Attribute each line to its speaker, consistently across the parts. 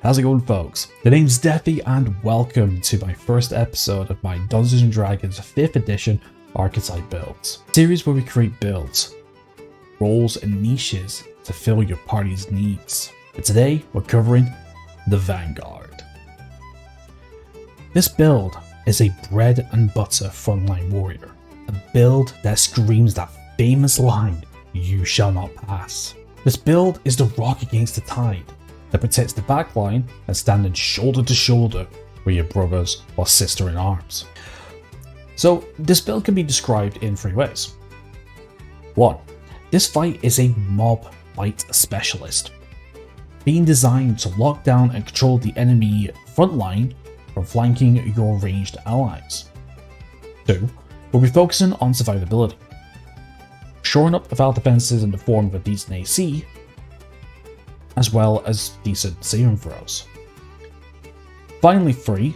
Speaker 1: How's it going, folks? The name's Deffy and welcome to my first episode of my Dungeons & Dragons 5th edition Archetype builds. A series where we create builds, roles and niches to fill your party's needs. And today we're covering the Vanguard. This build is a bread and butter frontline warrior. A build that screams that famous line, "You shall not pass." This build is the rock against the tide that protects the backline and standing shoulder to shoulder with your brothers or sister in arms. So this build can be described in three ways. 1. This fight is a mob fight specialist, being designed to lock down and control the enemy frontline from flanking your ranged allies. 2. We'll be focusing on survivability, shoring up the defenses in the form of a decent AC, as well as decent saving throws. Finally, 3,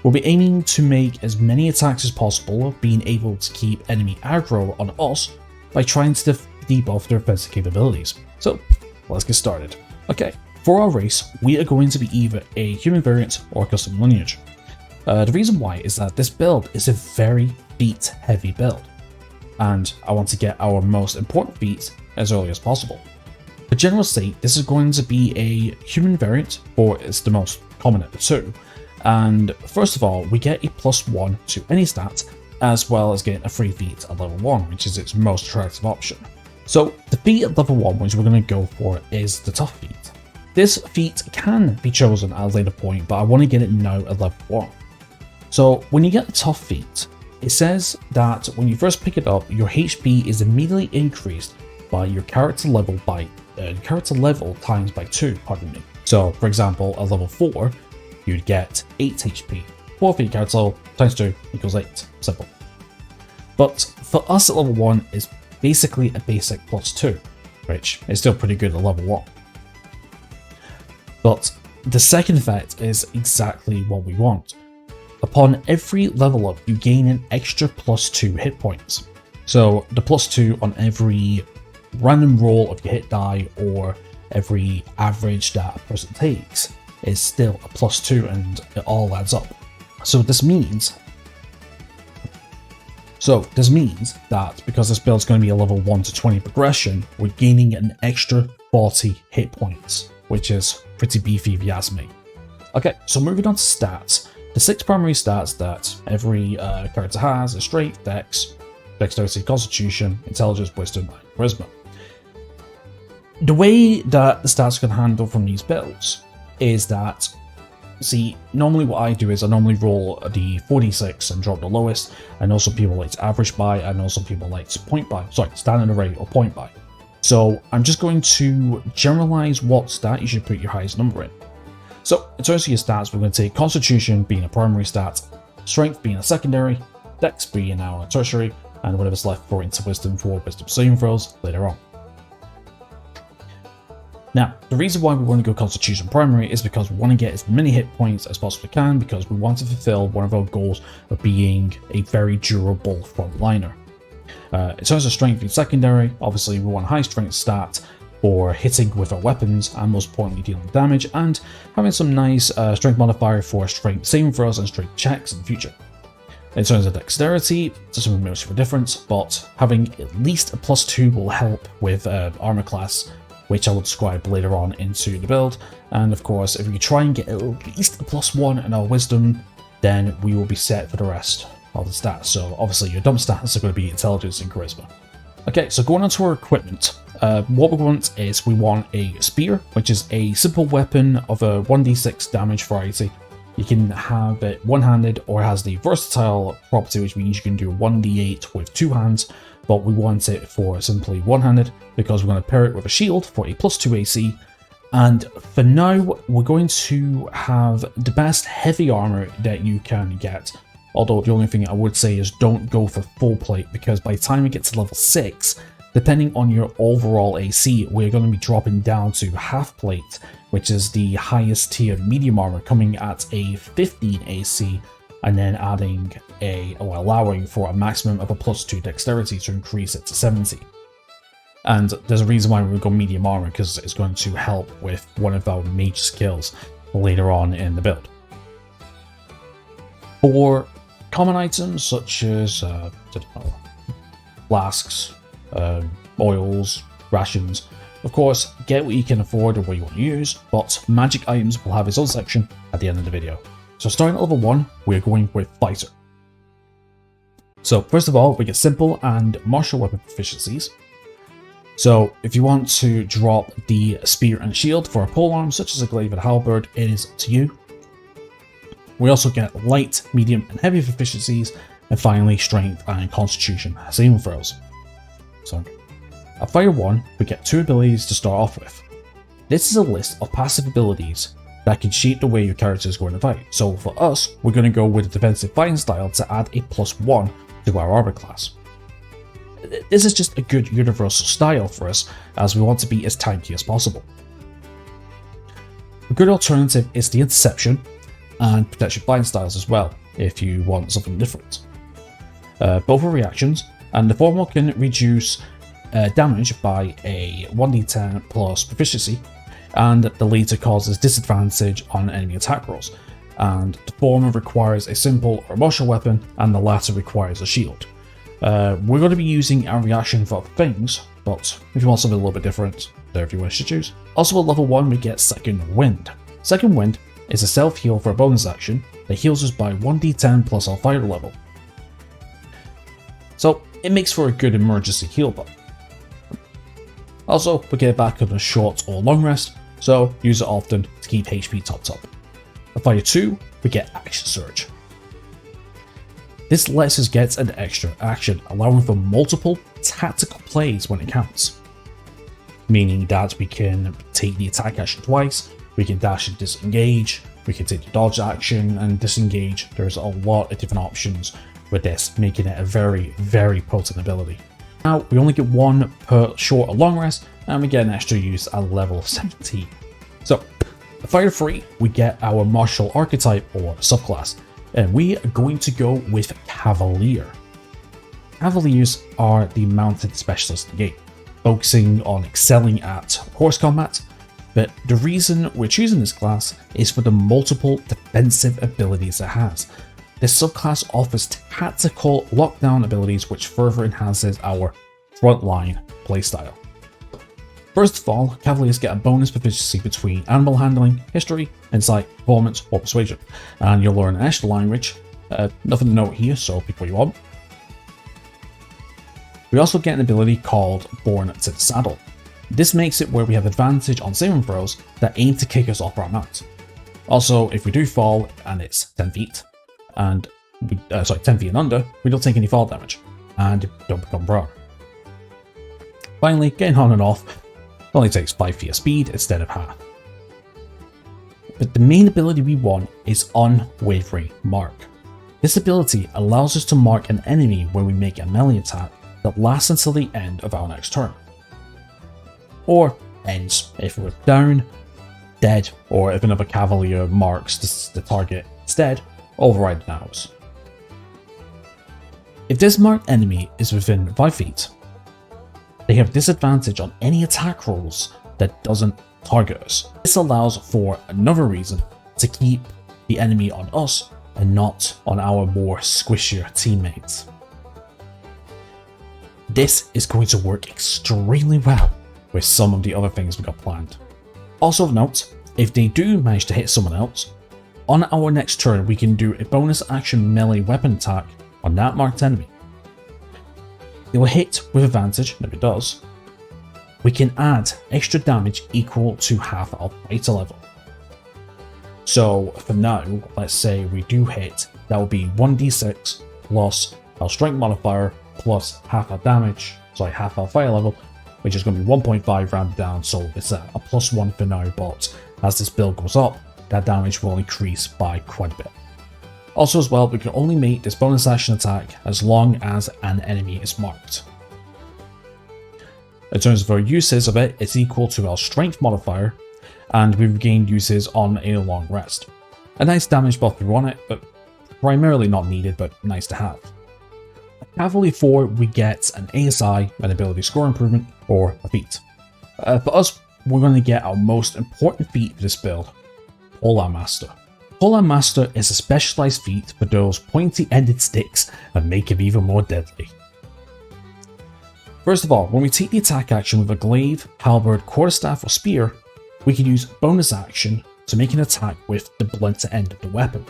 Speaker 1: we'll be aiming to make as many attacks as possible, being able to keep enemy aggro on us by trying to debuff their defensive capabilities. So let's get started. Okay, for our race, we are going to be either a human variant or custom lineage. The reason why is that this build is a very feat heavy build, and I want to get our most important feats as early as possible. For general's sake, this is going to be a human variant, or it's the most common of the two. And first of all, we get a +1 to any stat, as well as getting a free feat at level 1, which is its most attractive option. So the feat at level 1, which we're going to go for, is the tough feat. This feat can be chosen at a later point, but I want to get it now at level 1. So when you get the tough feat, it says that when you first pick it up, your HP is immediately increased by your character level times by 2, pardon me. So for example, at level 4, you'd get 8 HP. 4 for your character level times 2 equals 8. Simple. But for us at level 1, it's basically a basic +2, which is still pretty good at level 1. But the second effect is exactly what we want. Upon every level up, you gain an extra +2 hit points. So the +2 on every random roll of your hit die or every average that a person takes is still a +2, and it all adds up. So this means that because this build is going to be a level 1 to 20 progression, we're gaining an extra 40 hit points, which is pretty beefy if you ask me. Okay, so moving on to stats. The 6 primary stats that every character has are Strength, Dex, Dexterity, Constitution, Intelligence, Wisdom, and Charisma. The way that the stats can handle from these builds is that, see, normally what I do is I normally roll the 4d6 and drop the lowest, and also people like to average by, and also people like to standard array or point by. So I'm just going to generalize what stat you should put your highest number in. So in terms of your stats, we're going to take Constitution being a primary stat, Strength being a secondary, Dex being our tertiary, and whatever's left for into Wisdom for Wisdom saving throws later on. Now, the reason why we want to go Constitution primary is because we want to get as many hit points as possibly can, because we want to fulfill one of our goals of being a very durable frontliner. In terms of Strength being secondary, obviously we want a high Strength stat for hitting with our weapons, and most importantly dealing damage, and having some nice Strength modifier for Strength saving throws and Strength checks in the future. In terms of Dexterity, it's a much of a difference, but having at least a +2 will help with Armor class, which I will describe later on into the build. And of course, if we try and get at least a +1 in our Wisdom, then we will be set for the rest of the stats. So obviously your dumb stats are going to be Intelligence and Charisma. Okay, so going on to our equipment, what we want is we want a Spear, which is a simple weapon of a 1d6 damage variety. You can have it one-handed, or it has the versatile property, which means you can do 1d8 with 2 hands, but we want it for simply one-handed because we're going to pair it with a shield for a +2 AC. And for now, we're going to have the best heavy armor that you can get. Although the only thing I would say is don't go for full plate, because by the time we get to level 6, depending on your overall AC, we're going to be dropping down to half plate, which is the highest tier medium armor, coming at a 15 AC, and then allowing for a maximum of a +2 dexterity to increase it to 70. And there's a reason why we go medium armor, because it's going to help with one of our major skills, later on in the build. For common items such as flasks, oils, rations, of course, get what you can afford or what you want to use, but magic items will have its own section at the end of the video. So starting at level 1, we're going with Fighter. So first of all, we get simple and martial weapon proficiencies. So if you want to drop the spear and shield for a polearm, such as a glaive and halberd, it is up to you. We also get light, medium, and heavy proficiencies, and finally strength and constitution saving throws. So at Fighter 1, we get 2 abilities to start off with. This is a list of passive abilities that can shape the way your character is going to fight. So for us, we're going to go with a defensive fighting style to add a +1 to our armor class. This is just a good universal style for us, as we want to be as tanky as possible. A good alternative is the interception and protection fighting styles as well, if you want something different. Both are reactions, and the former can reduce damage by a 1d10 plus proficiency, and the later causes disadvantage on enemy attack rolls, and the former requires a simple or martial weapon, and the latter requires a shield. We're going to be using our reaction for other things, but if you want something a little bit different, there if you wish to choose. Also at level 1 we get Second Wind. Second Wind is a self-heal for a bonus action that heals us by 1d10 plus our fighter level. So it makes for a good emergency heal buff. Also, we get it back on a short or long rest, so use it often to keep HP topped up. At Fighter 2, we get Action Surge. This lets us get an extra action, allowing for multiple tactical plays when it counts. Meaning that we can take the attack action twice, we can dash and disengage, we can take the dodge action and disengage. There's a lot of different options with this, making it a very, very potent ability. Now, we only get 1 per short or long rest, and we get an extra use at level 17. So, at Fighter 3, we get our Martial Archetype or subclass, and we are going to go with Cavalier. Cavaliers are the mounted specialists in the game, focusing on excelling at horse combat, but the reason we're choosing this class is for the multiple defensive abilities it has. This subclass offers tactical lockdown abilities which further enhances our frontline playstyle. First of all, Cavaliers get a bonus proficiency between animal handling, history, insight, performance, or persuasion, and you'll learn an extra language. Nothing to note here, so pick what you want. We also get an ability called Born to the Saddle. This makes it where we have advantage on saving throws that aim to kick us off our mount. Also, if we do fall and it's 10 feet, and 10 feet and under, we don't take any fall damage, and don't become prone. Finally, getting on and off only takes 5 feet of speed instead of half. But the main ability we want is Unwavering Mark. This ability allows us to mark an enemy when we make a melee attack that lasts until the end of our next turn. Or ends if we're down, dead, or if another Cavalier marks the target instead, overriding ours. If this marked enemy is within 5 feet, they have disadvantage on any attack rolls that doesn't target us. This allows for another reason to keep the enemy on us and not on our more squishier teammates. This is going to work extremely well with some of the other things we got planned. Also of note, if they do manage to hit someone else, on our next turn we can do a bonus action melee weapon attack on that marked enemy. It will hit with advantage, and if it does, we can add extra damage equal to half our fighter level. So for now, let's say we do hit, that will be 1d6 plus our strength modifier plus half our damage, half our fire level, which is going to be 1.5 rounded down, so it's a +1 for now, but as this build goes up, that damage will increase by quite a bit. Also as well, we can only make this bonus action attack as long as an enemy is marked. In terms of our uses of it, it's equal to our strength modifier, and we've gained uses on a long rest. A nice damage buff through on it, but primarily not needed, but nice to have. At Cavalry 4, we get an ASI, an ability score improvement, or a feat. For us, we're going to get our most important feat for this build, Polearm Master. Polearm Master is a specialized feat for those pointy-ended sticks and make him even more deadly. First of all, when we take the attack action with a glaive, halberd, quarterstaff, or spear, we can use bonus action to make an attack with the blunter end of the weapon.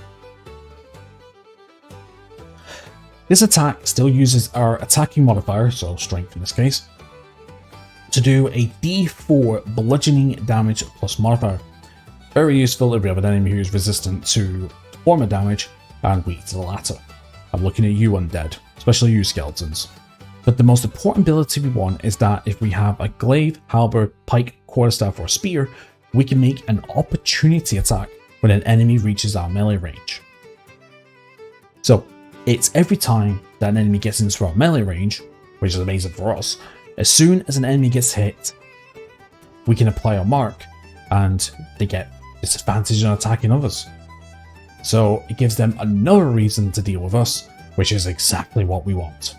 Speaker 1: This attack still uses our attacking modifier, so strength in this case, to do a d4 bludgeoning damage plus modifier. Very useful if we have an enemy who is resistant to former damage and weak to the latter. I'm looking at you, undead, especially you skeletons. But the most important ability we want is that if we have a glaive, halberd, pike, quarterstaff, or spear, we can make an opportunity attack when an enemy reaches our melee range. So it's every time that an enemy gets into our melee range, which is amazing for us. As soon as an enemy gets hit, we can apply our mark and they get disadvantage on attacking others. So it gives them another reason to deal with us, which is exactly what we want.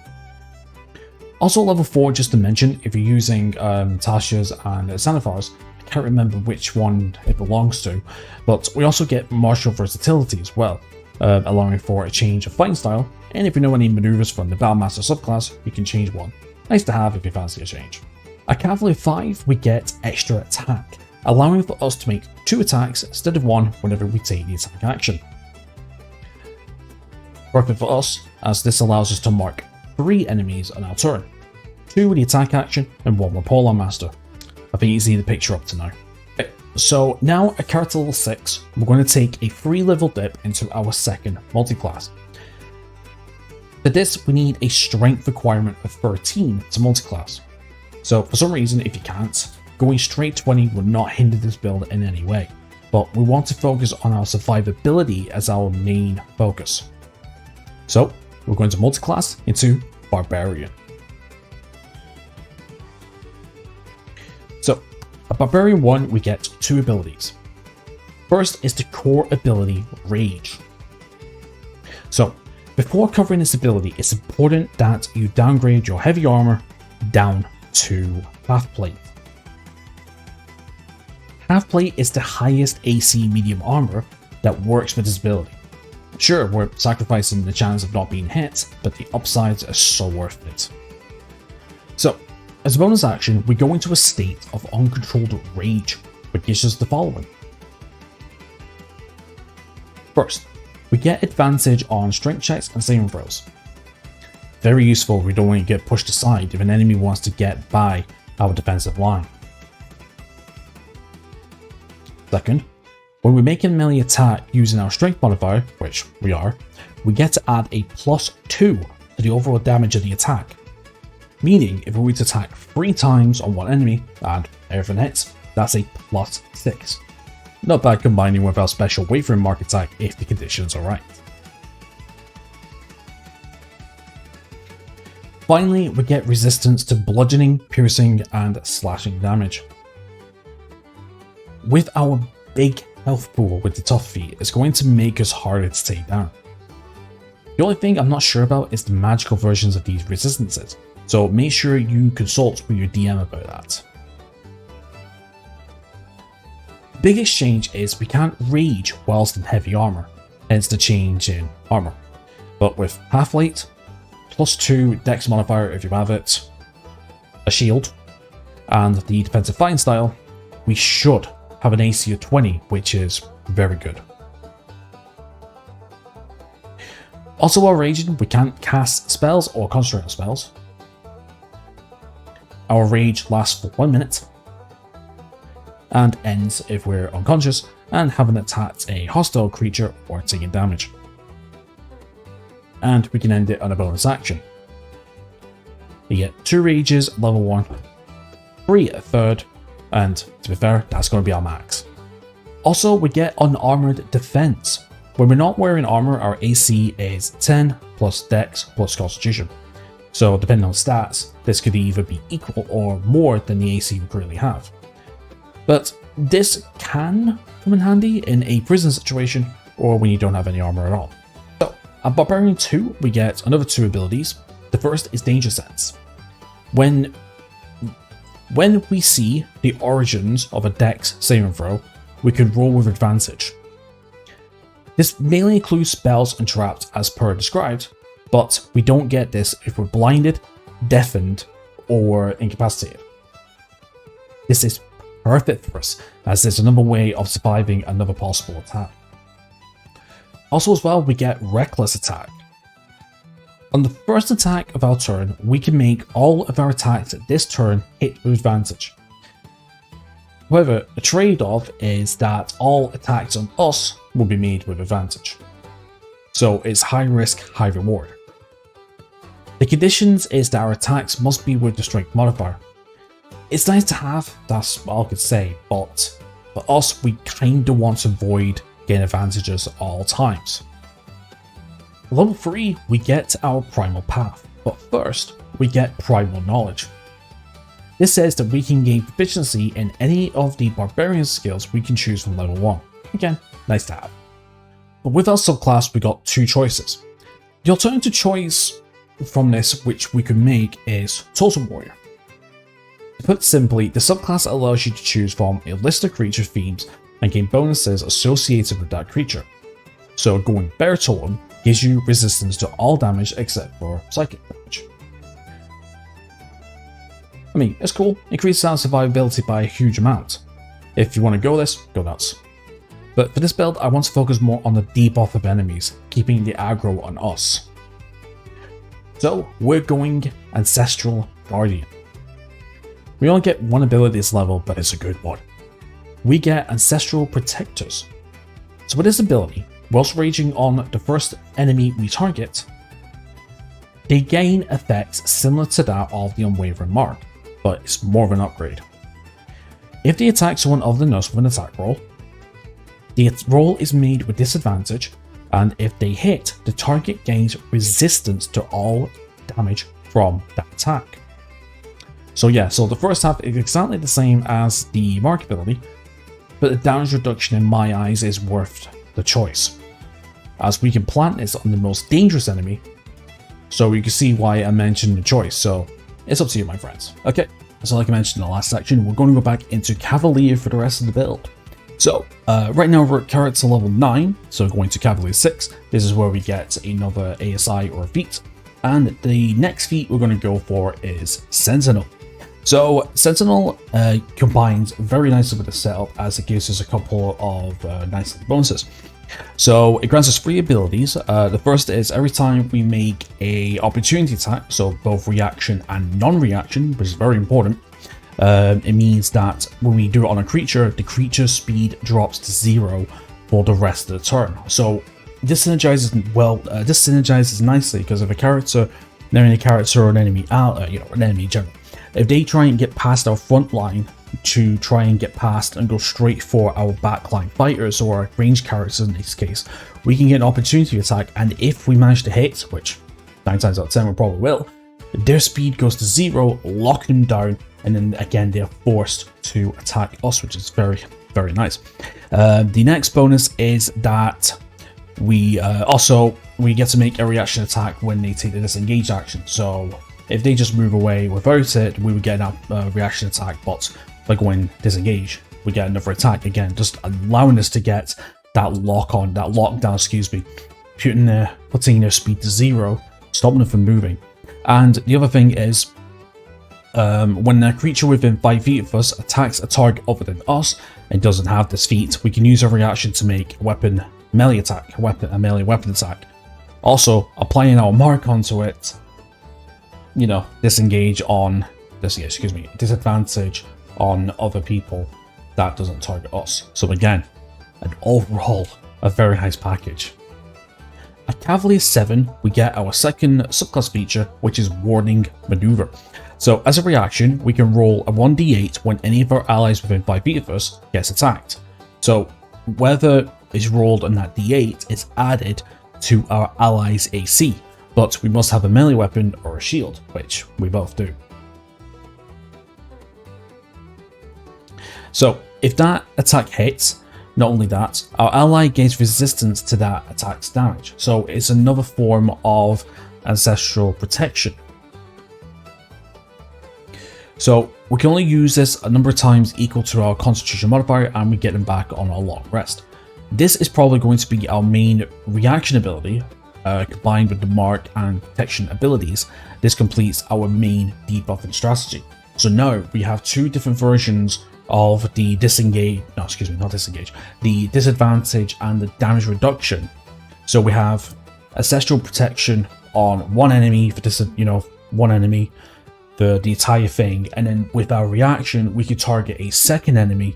Speaker 1: Also level 4, just to mention, if you're using Tasha's and Xanathar's, I can't remember which one it belongs to, but we also get martial versatility as well, allowing for a change of fighting style, and if you know any maneuvers from the Battlemaster subclass, you can change one. Nice to have if you fancy a change. At Cavalry 5, we get extra attack, allowing for us to make 2 attacks instead of 1 whenever we take the attack action. Perfect for us, as this allows us to mark 3 enemies on our turn, 2 with the attack action and 1 with Polearm Master. I think you see the picture up to now. Okay, so now at character level 6, we're going to take a 3 level dip into our second multiclass. For this, we need a strength requirement of 13 to multiclass. So for some reason, if you can't, going straight 20 will not hinder this build in any way, but we want to focus on our survivability as our main focus. So we're going to multiclass into Barbarian. So at Barbarian 1, we get 2 abilities. First is the core ability Rage. So before covering this ability, it's important that you downgrade your heavy armor down to half plate. Half plate is the highest AC medium armor that works with this ability. Sure, we're sacrificing the chance of not being hit, but the upsides are so worth it. So, as a bonus action, we go into a state of uncontrolled rage, which gives us the following. First, we get advantage on strength checks and saving throws. Very useful if we don't want to get pushed aside if an enemy wants to get by our defensive line. Second, when we make a melee attack using our strength modifier, which we are, we get to add a +2 to the overall damage of the attack. Meaning, if we were to attack 3 times on one enemy and everything hits, that's a +6. Not bad combining with our special wayfaring mark attack if the conditions are right. Finally, we get resistance to bludgeoning, piercing, and slashing damage. With our big health pool with the tough feat, it's going to make us harder to take down. The only thing I'm not sure about is the magical versions of these resistances, so make sure you consult with your DM about that. The biggest change is we can't rage whilst in heavy armor, hence the change in armor. But with half plate, +2 dex modifier if you have it, a shield, and the defensive fighting style, we should have an AC of 20, which is very good. Also while raging, we can't cast spells or concentrate on spells. Our rage lasts for 1 minute, and ends if we're unconscious and haven't attacked a hostile creature or taken damage. And we can end it on a bonus action. You get 2 rages at level 1, 3 at 3rd, and to be fair, that's going to be our max. Also, we get unarmored defense. When we're not wearing armor, our AC is 10 plus dex plus constitution. So depending on stats, this could either be equal or more than the AC we currently have. But this can come in handy in a prison situation or when you don't have any armor at all. So at Barbarian 2, we get another 2 abilities. The first is Danger Sense. When we see the origins of a dex saving throw, we can roll with advantage. This mainly includes spells and traps as per described, but we don't get this if we're blinded, deafened, or incapacitated. This is perfect for us, as there's another way of surviving another possible attack. Also as well, we get Reckless Attack. On the first attack of our turn, we can make all of our attacks this turn hit with advantage. However, the trade-off is that all attacks on us will be made with advantage. So it's high risk, high reward. The conditions is that our attacks must be with the strength modifier. It's nice to have, that's all I could say, but for us, we kinda want to avoid getting advantages at all times. Level 3, we get our Primal Path, but first, we get Primal Knowledge. This says that we can gain proficiency in any of the Barbarian skills we can choose from level 1. Again, nice to have. But with our subclass, we got two choices. The alternative choice from this which we could make is Totem Warrior. To put simply, the subclass allows you to choose from a list of creature themes and gain bonuses associated with that creature. So going Bear Totem gives you resistance to all damage except for psychic damage. I mean, it's cool, increases our survivability by a huge amount. If you want to go this, go nuts. But for this build, I want to focus more on the debuff of enemies, keeping the aggro on us. So we're going Ancestral Guardian. We only get one ability this level, but it's a good one. We get Ancestral Protectors. So with this ability, whilst raging on the first enemy we target, they gain effects similar to that of the Unwavering Mark, but it's more of an upgrade. If they attack someone other than us with an attack roll, the roll is made with disadvantage, and if they hit, the target gains resistance to all damage from that attack. So yeah, so the first half is exactly the same as the Mark ability, but the damage reduction in my eyes is worth the choice, as we can plant this on the most dangerous enemy, so you can see why I mentioned the choice, so it's up to you, my friends. Okay, so like I mentioned in the last section, we're going to go back into Cavalier for the rest of the build. So, right now we're at character level 9, so going to Cavalier 6, this is where we get another ASI or a feat, and the next feat we're going to go for is Sentinel. So, Sentinel combines very nicely with the setup, as it gives us a couple of nice bonuses. So it grants us 3 abilities. The first is every time we make a opportunity attack, so both reaction and non-reaction, which is very important, it means that when we do it on a creature, the creature's speed drops to 0 for the rest of the turn. So this synergizes this synergizes nicely, because if a character, an enemy character or an enemy an enemy in general, if they try and get past our front line to try and get past and go straight for our backline fighters or our ranged characters in this case, we can get an opportunity attack, and if we manage to hit, which 9 times out of 10 we probably will, their speed goes to 0, locking them down, and then again they're forced to attack us, which is very, very nice. The next bonus is that we get to make a reaction attack when they take the disengage action. So if they just move away without it, we would get a reaction attack, but by going disengage, we get another attack again, just allowing us to get that lockdown, putting their speed to 0, stopping them from moving. And the other thing is, when a creature within 5 feet of us attacks a target other than us and doesn't have this feat, we can use our reaction to make a melee weapon attack. Also, applying our mark onto it, disadvantage on other people that doesn't target us. So again, an overall a very nice package. At Cavalier 7, we get our second subclass feature, which is Warning Maneuver. So as a reaction, we can roll a 1d8 when any of our allies within 5 feet of us gets attacked. So whether it's rolled on that d8 is added to our allies' AC, but we must have a melee weapon or a shield, which we both do. So if that attack hits, not only that, our ally gains resistance to that attack's damage. So it's another form of ancestral protection. So we can only use this a number of times equal to our constitution modifier, and we get them back on our long rest. This is probably going to be our main reaction ability, combined with the mark and protection abilities. This completes our main debuffing strategy. So now we have two different versions of the the disadvantage and the damage reduction. So we have ancestral protection on one enemy for this, one enemy for the entire thing, and then with our reaction we could target a second enemy.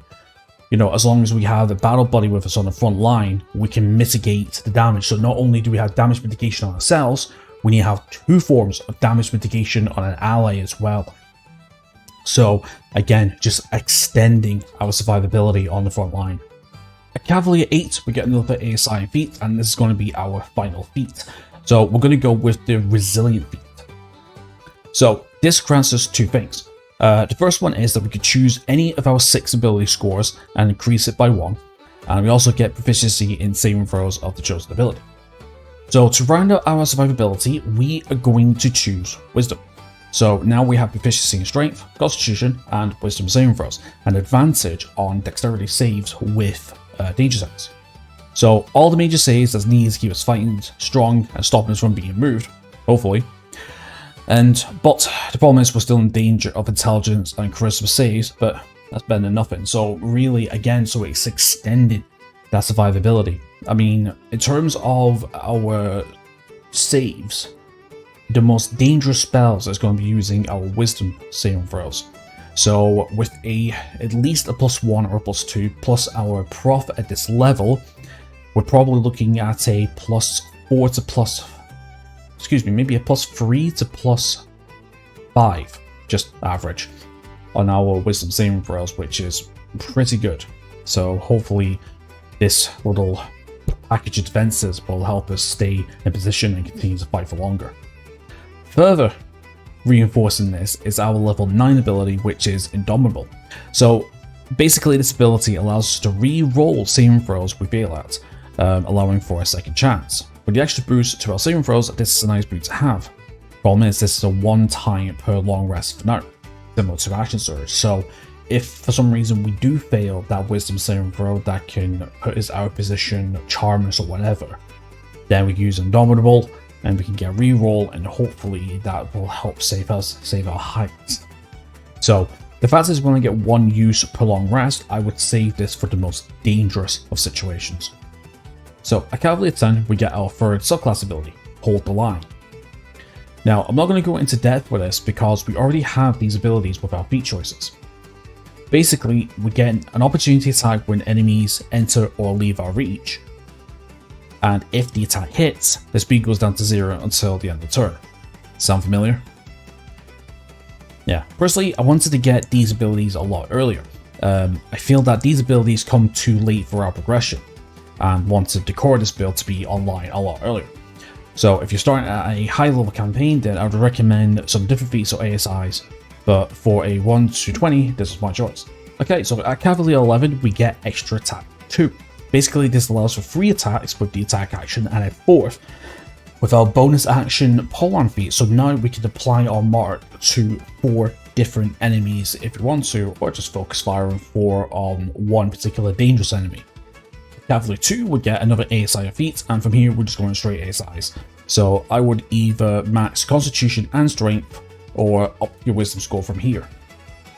Speaker 1: As long as we have the battle buddy with us on the front line, we can mitigate the damage. So not only do we have damage mitigation on ourselves, we need to have two forms of damage mitigation on an ally as well. So again, just extending our survivability on the front line. At Cavalier 8, we get another ASI feat, and this is going to be our final feat. So we're going to go with the Resilient feat. So this grants us two things. The first one is that we could choose any of our 6 ability scores and increase it by 1, and we also get proficiency in saving throws of the chosen ability. So to round out our survivability, we are going to choose Wisdom. So now we have proficiency in Strength, Constitution, and Wisdom saving throws, and advantage on Dexterity saves with danger saves. So all the major saves that's needed to keep us fighting strong and stopping us from being moved, hopefully. But the problem is we're still in danger of Intelligence and Charisma saves, but that's better than nothing. So really, again, so it's extended that survivability. I mean, in terms of our saves, the most dangerous spells is going to be using our Wisdom saving throws. So with at least a +1 or a +2 plus our prof at this level, we're probably looking at a +4 to maybe a +3 to +5, just average, on our Wisdom saving throws, which is pretty good. So hopefully this little package of defenses will help us stay in position and continue to fight for longer. Further reinforcing this is our level 9 ability, which is Indomitable. So basically this ability allows us to re-roll saving throws we fail at, allowing for a second chance. With the extra boost to our saving throws, this is a nice boot to have. Problem is, this is a one-time per long rest for now, similar to Action Surge. So if for some reason we do fail that Wisdom saving throw that can put us out of position, charm us or whatever, then we can use Indomitable and we can get a reroll, and hopefully that will help save our heights. So the fact is we only get one use per long rest, I would save this for the most dangerous of situations. So at Cavalier 10, we get our third subclass ability, Hold the Line. Now, I'm not going to go into depth with this because we already have these abilities with our feat choices. Basically, we get an opportunity attack when enemies enter or leave our reach. And if the attack hits, the speed goes down to 0 until the end of the turn. Sound familiar? Yeah, personally, I wanted to get these abilities a lot earlier. I feel that these abilities come too late for our progression, and wanted the core of this build to be online a lot earlier. So if you're starting at a high level campaign, then I would recommend some different feats or ASIs, but for a 1 to 20, this is my choice. Okay, so at Cavalier 11, we get Extra Attack 2. Basically, this allows for 3 attacks with the attack action and a 4th with our bonus action pull-on feat. So now we can apply our mark to 4 different enemies if we want to, or just focus fire on 4 on one particular dangerous enemy. Cavalier 2 would get another ASI feat, and from here we're just going straight ASIs. So I would either max Constitution and Strength, or up your Wisdom score from here.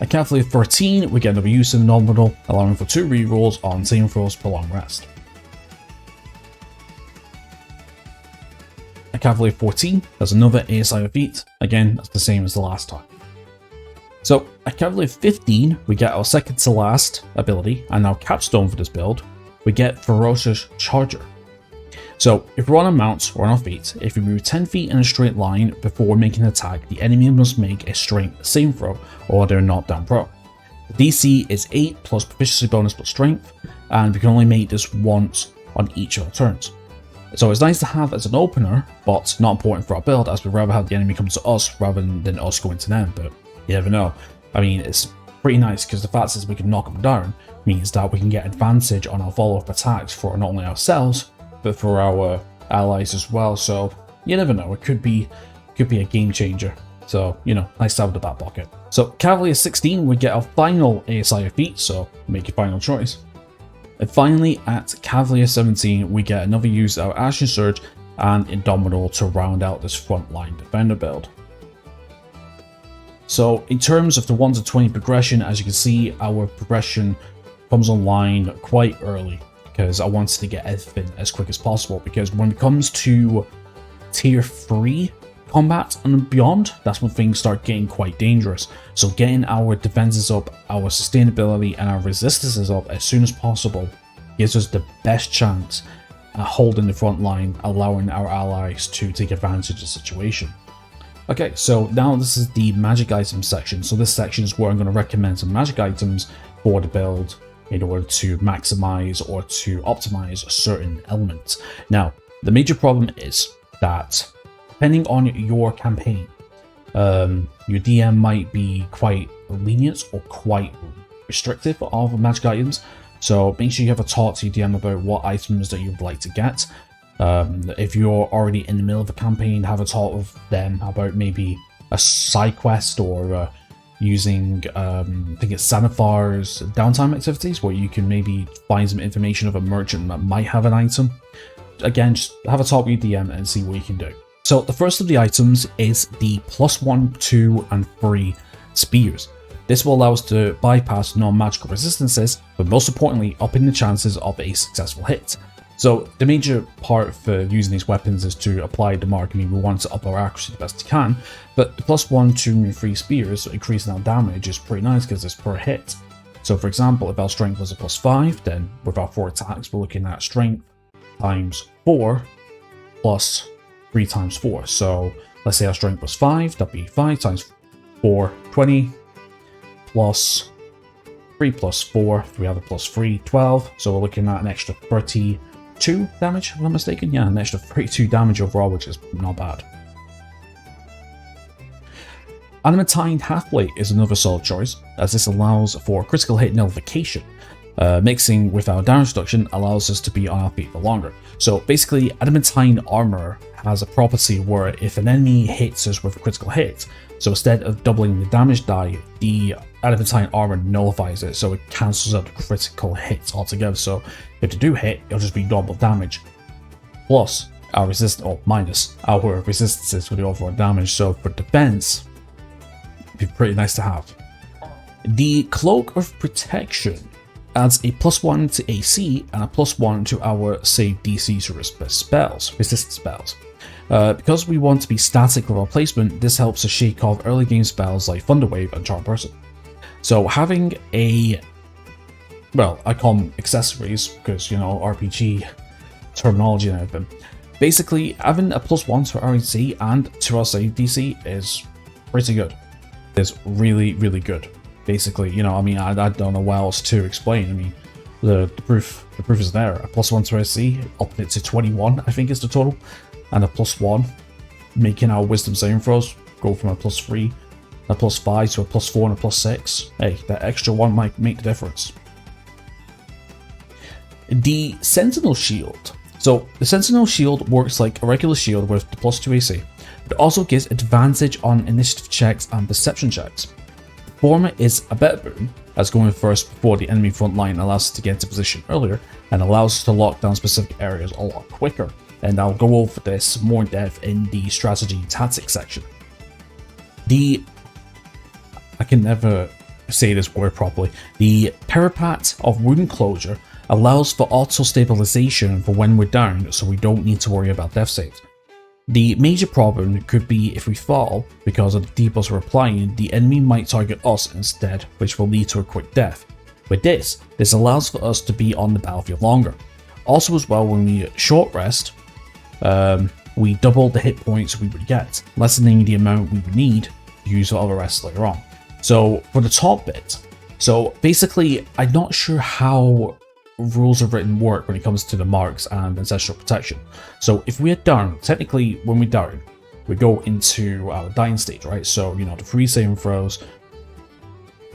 Speaker 1: At Cavalier 13, we get another use in Nominal, allowing for 2 rerolls on saving throws per long rest. At Cavalier 14, there's another ASI feat, again that's the same as the last time. So at Cavalier 15, we get our second to last ability, and our capstone for this build, we get Ferocious Charger. So if we're on a mount or on our feet, if we move 10 feet in a straight line before making an attack, the enemy must make a strength saving throw or they're knocked down pro. The DC is 8 plus proficiency bonus plus strength, and we can only make this once on each of our turns. So it's nice to have as an opener, but not important for our build, as we'd rather have the enemy come to us rather than us going to them, but you never know. I mean, it's pretty nice because the fact is we can knock them down means that we can get advantage on our follow-up attacks for not only ourselves, but for our allies as well. So you never know, it could be a game changer. So, nice to have in the back pocket. So Cavalier 16 would get our final ASI feat, so make your final choice. And finally, at Cavalier 17, we get another use of Action Surge and Indomitable to round out this frontline defender build. So in terms of the 1 to 20 progression, as you can see, our progression comes online quite early because I wanted to get everything as quick as possible, because when it comes to tier 3 combat and beyond, that's when things start getting quite dangerous. So getting our defenses up, our sustainability and our resistances up as soon as possible gives us the best chance at holding the front line, allowing our allies to take advantage of the situation. Okay, so now this is the magic items section. So this section is where I'm going to recommend some magic items for the build in order to maximize or to optimize a certain element. Now, the major problem is that depending on your campaign, your DM might be quite lenient or quite restrictive of magic items. So make sure you have a talk to your DM about what items that you would like to get. If you're already in the middle of a campaign, have a talk with them about maybe a side quest or using, I think it's Sanithar's downtime activities, where you can maybe find some information of a merchant that might have an item. Again, just have a talk with your DM and see what you can do. So the first of the items is the +1, 2, and 3 spears. This will allow us to bypass non-magical resistances, but most importantly, upping the chances of a successful hit. So the major part for using these weapons is to apply the mark. I mean, we want to up our accuracy the best we can, but the +1, 2, and 3 spears increasing our damage is pretty nice because it's per hit. So for example, if our strength was a +5, then with our 4 attacks, we're looking at strength times 4 plus 3 times 4. So let's say our strength was 5, that'd be 5 times 4, 20, plus 3 plus 4, we have a +3, 12. So we're looking at an extra 32 damage, if I'm not mistaken. Yeah, an extra 32 damage overall, which is not bad. Adamantine Halfblade is another solid choice, as this allows for critical hit nullification. Mixing with our damage reduction allows us to be on our feet for longer. So basically, adamantine armor has a property where if an enemy hits us with a critical hit, so instead of doubling the damage die, the adamantine armor nullifies it, so it cancels out the critical hits altogether. So if they do hit, it'll just be double damage, plus our minus our resistances for the overall damage. So for defense, it'd be pretty nice to have. The Cloak of Protection adds a +1 to AC and a +1 to our save DC to resist spells. Because we want to be static with our placement, this helps us shake off early game spells like Thunder Wave and Charm Person. So having a, well, I call them accessories because, you know, RPG terminology and everything. Basically, having a +1 to our AC and to our save DC is pretty good. It's really, really good. Basically, you know, I mean, I don't know what else to explain. I mean, the proof is there. A +1 to AC, up it to 21, I think is the total, and a +1, making our wisdom saving throws go from a +3, a +5 to a +4 and a +6. Hey, that extra one might make the difference. The Sentinel Shield. So the Sentinel Shield works like a regular shield with the +2 AC, but it also gives advantage on initiative checks and perception checks. Former is a better boon, as going first before the enemy front line allows us to get into position earlier and allows us to lock down specific areas a lot quicker. And I'll go over this more in depth in the strategy tactics section. I can never say this word properly. The Peripat of Wound Enclosure allows for auto stabilization for when we're down, so we don't need to worry about death saves. The major problem could be if we fall, because of the debuffs we're applying, the enemy might target us instead, which will lead to a quick death. With this allows for us to be on the battlefield longer. Also as well, when we short rest, we double the hit points we would get, lessening the amount we would need to use for other rests later on. So for the top bit, so basically I'm not sure how rules of written work when it comes to the marks and ancestral protection. So if we're down, technically when we're down, we go into our dying stage, right? So, you know, the 3 saving throws,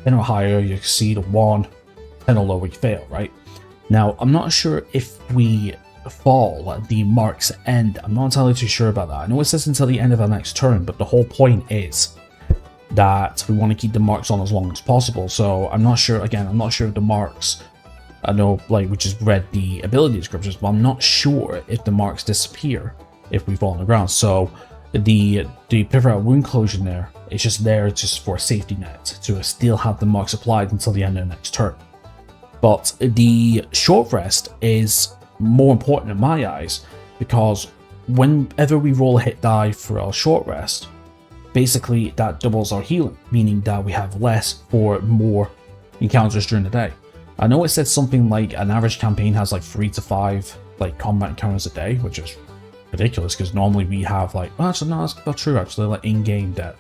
Speaker 1: 10 or higher, you exceed a 1, 10 or lower, you fail, right? Now, I'm not sure if we fall at the marks end. I'm not entirely too sure about that. I know it says until the end of our next turn, but the whole point is that we want to keep the marks on as long as possible. So I'm not sure, again, I'm not sure if the marks I know, like, we just read the ability descriptions, but I'm not sure if the marks disappear if we fall on the ground. So the pivot wound closure there is just there just for a safety net to still have the marks applied until the end of the next turn. But the short rest is more important in my eyes, because whenever we roll a hit die for our short rest, basically that doubles our healing, meaning that we have less for more encounters during the day. I know it said something like an average campaign has like 3 to 5 like combat encounters a day, which is ridiculous because normally we have like, well, actually no, that's not true actually, like in-game day,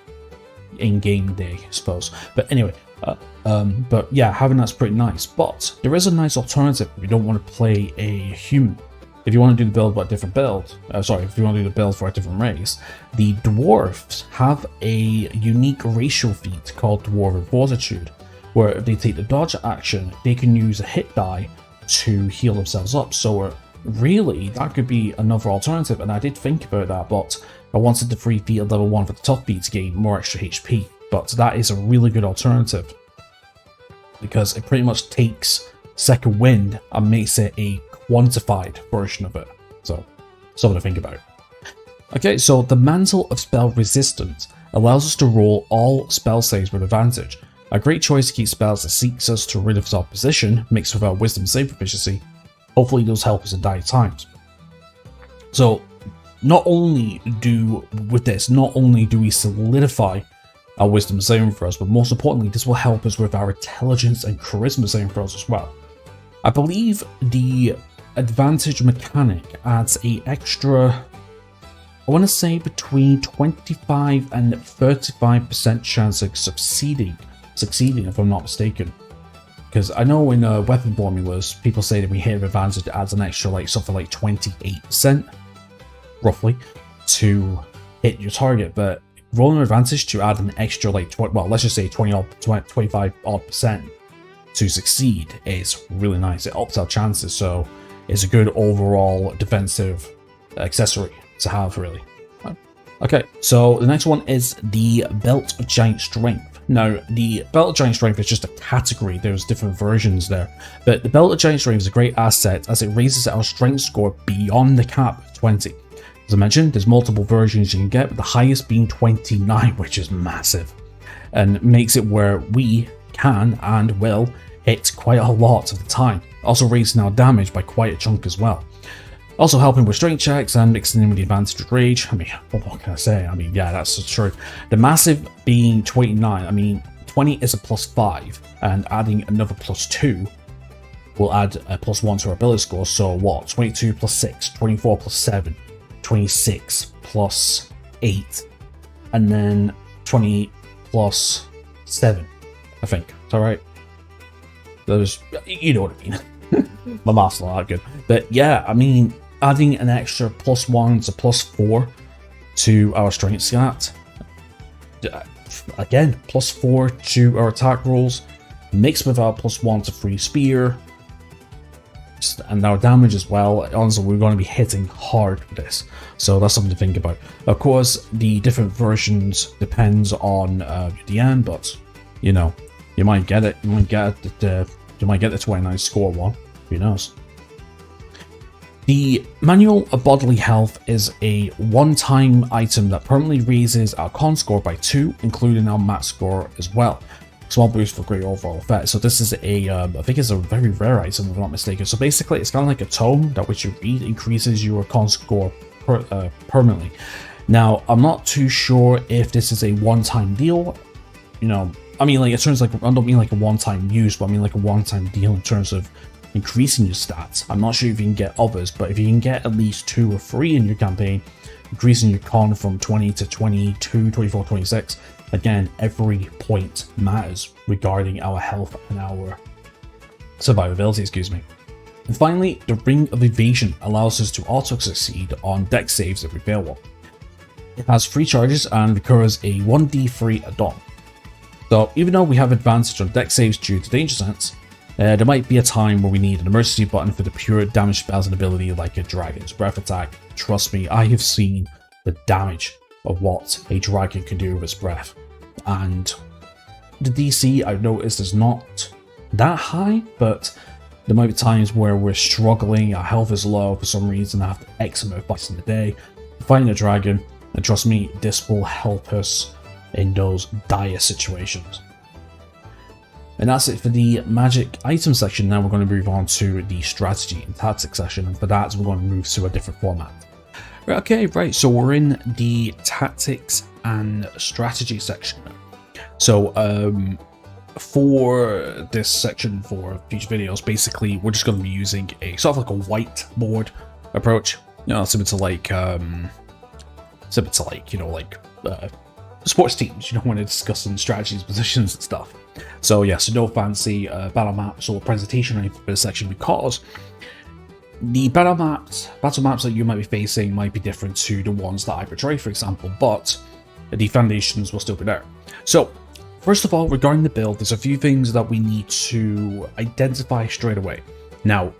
Speaker 1: I suppose. But anyway, but yeah, having that's pretty nice. But there is a nice alternative if you don't want to play a human. If you want to do the build but a different build, if you want to do the build for a different race, the dwarves have a unique racial feat called Dwarven Fortitude, where if they take the dodge action, they can use a hit die to heal themselves up. So really, that could be another alternative, and I did think about that, but I wanted the free feat at level 1 for the tough beat to gain more extra HP. But that is a really good alternative, because it pretty much takes Second Wind and makes it a quantified version of it. So, something to think about. Okay, so the Mantle of Spell Resistance allows us to roll all spell saves with advantage. A great choice to keep spells that seeks us to rid of our position, mixed with our wisdom save proficiency. Hopefully those help us in dire times. So not only do we solidify our wisdom saving throws, but most importantly this will help us with our intelligence and charisma saving throws as well. I believe the advantage mechanic adds a extra, I want to say between 25 and 35% chance of succeeding if I'm not mistaken. Because I know in weapon formulas, people say that we hit with advantage adds an extra like something like 28%, roughly, to hit your target. But rolling advantage to add an extra like, let's just say 25 odd percent to succeed is really nice. It ups our chances, so it's a good overall defensive accessory to have, really. Okay, so the next one is the Belt of Giant Strength. Now, the Belt of Giant Strength is just a category, there's different versions there, but the Belt of Giant Strength is a great asset as it raises our strength score beyond the cap of 20. As I mentioned, there's multiple versions you can get, with the highest being 29, which is massive, and makes it where we can and will hit quite a lot of the time, also raising our damage by quite a chunk as well. Also helping with strength checks and mixing in with the advantage of rage. I mean, what can I say? I mean, yeah, that's true. The massive being 29, I mean, 20 is a +5, and adding another +2 will add a +1 to our ability score. So what? 22 + 6, 24 + 7, 26 + 8, and then 20 + 7, I think. Is that right? Those, you know what I mean. My math's not that good. But yeah, I mean, adding an extra +1 to +4 to our strength stat. Again, +4 to our attack rolls, mixed with our +1 to free spear, and our damage as well. Honestly, we're going to be hitting hard with this, so that's something to think about. Of course, the different versions depends on your DM, but you know, you might get it. You might get the 29 score one. Who knows? The Manual of Bodily Health is a one-time item that permanently raises our con score by 2, including our max score as well. Small boost for great overall effect. So this is I think it's a very rare item if I'm not mistaken. So basically it's kind of like a tome that which you read increases your con score permanently. Now, I'm not too sure if this is a one-time deal. You know, I mean, like, in terms of, like, I don't mean like a one-time use, but I mean like a one-time deal in terms of increasing your stats. I'm not sure if you can get others, but if you can get at least 2 or 3 in your campaign, increasing your con from 20 to 22, 24, 26, again, every point matters regarding our health and our survivability, excuse me. And finally, the Ring of Evasion allows us to auto-succeed on dex saves if we fail one. It has 3 charges and recurs a 1d3 a dawn. So even though we have advantage on dex saves due to danger sense, there might be a time where we need an emergency button for the pure damage spells and ability like a Dragon's Breath attack. Trust me, I have seen the damage of what a dragon can do with its breath. And the DC, I've noticed, is not that high, but There might be times where we're struggling, our health is low for some reason, after X amount of fights in the day, fighting a dragon, and trust me, this will help us in those dire situations. And that's it for the magic item section. Now we're going to move on to the strategy and tactics section, and for that we're going to move to a different format. Okay, right, so we're in the tactics and strategy section now. So for this section for future videos, basically we're just going to be using a sort of like a whiteboard approach, you know, similar to like sports teams, you know, when they're discussing strategies, positions and stuff. So yeah, so no fancy battle maps or presentation or anything for this section, because the battle maps that you might be facing might be different to the ones that I portray, for example, but the foundations will still be there. So first of all, regarding the build, there's a few things that we need to identify straight away. Now,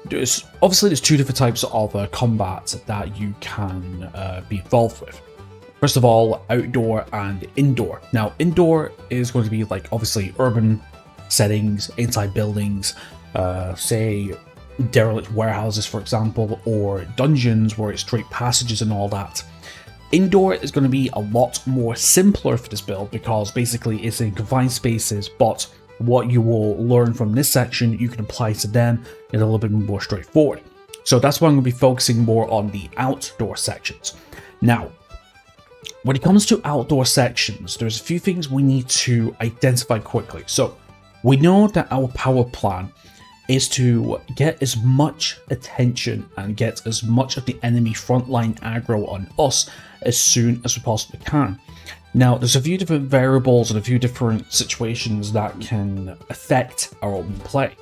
Speaker 1: there's two different types of combat that you can be involved with. First of all, outdoor and indoor. Now, indoor is going to be like obviously urban settings, inside buildings, say derelict warehouses, for example, or dungeons where it's straight passages and all that. Indoor is going to be a lot more simpler for this build because basically it's in confined spaces, but what you will learn from this section you can apply to them in a little bit more straightforward. So that's why I'm going to be focusing more on the outdoor sections. Now, when it comes to outdoor sections, there's a few things we need to identify quickly. So we know that our power plan is to get as much attention and get as much of the enemy frontline aggro on us as soon as we possibly can. Now, there's a few different variables and a few different situations that can affect our own play.